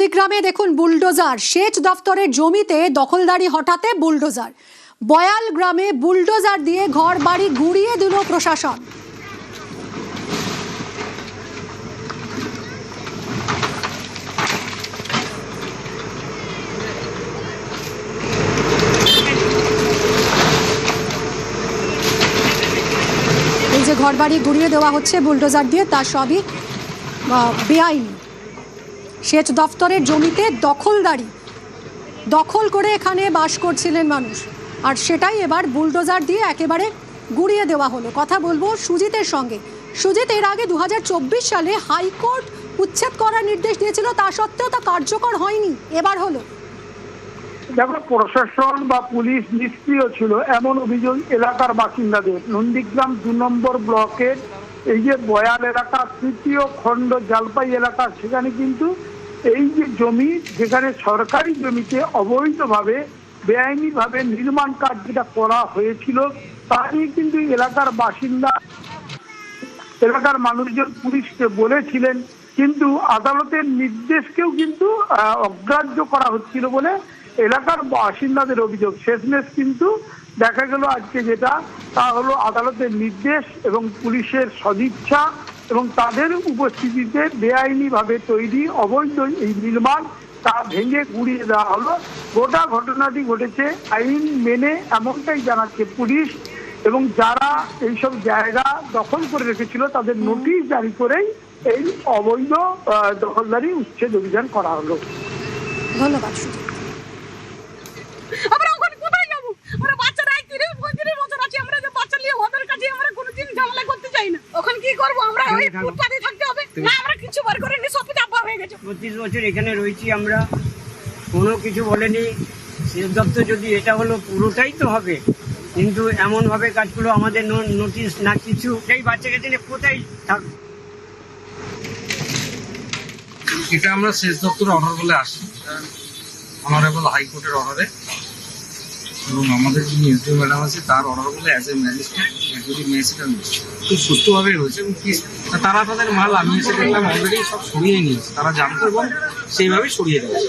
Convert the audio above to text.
নন্দীগ্রামে দেখুন বুলডোজার, সেচ দফতরের জমিতে দখলদারি হঠাতে বুলডোজার। বয়াল গ্রামে বুলডোজার দিয়ে ঘর বাড়ি গুড়িয়ে দিল প্রশাসন। এই যে ঘর বাড়ি গুড়িয়ে দেওয়া হচ্ছে বুলডোজার দিয়ে, তা সবই বেআইনি। সেচ দফতরের জমিতে দখল করে এখানে বাস করছিলেন মানুষ, আর সেটাই এবার বুলডোজার দিয়ে একেবারে গুড়িয়ে দেওয়া হলো। কথা বলবো সুজিতের সঙ্গে। সুজিত, এর আগে 2024 সালে হাইকোর্ট উচ্ছেদ করার নির্দেশ দিয়েছিল, তা সত্ত্বেও তা কার্যকর হয়নি, এবার হলো। দেখো, প্রশাসন বা পুলিশ নিষ্ক্রিয় ছিল এমন অভিযোগ এলাকার বাসিন্দাদের। নন্দীগ্রাম 2 নম্বর ব্লকের এই যে বয়াল এলাকা, 3য় খণ্ড জালপাই এলাকা, সেখানে কিন্তু এই যে জমি, যেখানে সরকারি জমিতে অবৈধভাবে বেআইনিভাবে নির্মাণ কাজ যেটা করা হয়েছিল, তা নিয়ে কিন্তু এলাকার বাসিন্দা, এলাকার মানুষজন পুলিশকে বলেছিলেন, কিন্তু আদালতের নির্দেশকেও কিন্তু অগ্রাহ্য করা হচ্ছিল বলে এলাকার বাসিন্দাদের অভিযোগ। শেষমেশ কিন্তু দেখা গেল আজকে যেটা, তা হলো আদালতের নির্দেশ এবং পুলিশের সদিচ্ছা এবং তাদের উপস্থিতিতে বেআইনিভাবে তৈরি অবৈধ এই নির্মাণ তা ভেঙে গুড়িয়ে দেওয়া হলো। গোটা ঘটনাটি ঘটেছে আইন মেনে, এমনটাই জানাচ্ছে পুলিশ। এবং যারা এইসব জায়গা দখল করে রেখেছিল তাদের নোটিশ জারি করেই এই অবৈধ দখলদারি উচ্ছেদ অভিযান করা হলো। ধন্যবাদ। আমরা ওখানে কোথায় যাবো? আমরা বাচ্চারা 30-35 বছর আছে, আমরা যে বাচ্চা নিয়ে ওদের কাছে আমরা কোনো দিন ঝামেলা করতে চাই না। ওখানে কি করবো? আমরা ওই ফুটপাতে থাকতে হবে না? আমরা কিছু বার করে নি, সব চাপা হয়ে গেছে। 25 বছর এখানে রয়েছি আমরা, কোনো কিছু বলেনি। সেচ দপ্তর যদি এটা হলো পুরোটাই তো হবে, কিন্তু এমন ভাবে কাজগুলো আমাদের নোটিশ না কিছু, এই বাচ্চাকে দিনে কোথায় থাকবে। এটা আমরা সেচ দপ্তরের অর্ডার বলে আসি, অনারেবল হাইকোর্টের অর্ডারে, এবং আমাদের যিনি এসডিও ম্যাডাম আছে তার অর্ডার বলে অ্যাজ এ ম্যাজিস্ট্রেট খুব সুস্থভাবেই হয়েছে। এবং তারা তাদের মাল, আমি এসে দেখলাম অলরেডি সব সরিয়ে নিয়েছে, তারা জানতো এবং সেইভাবেই সরিয়ে দিয়েছে।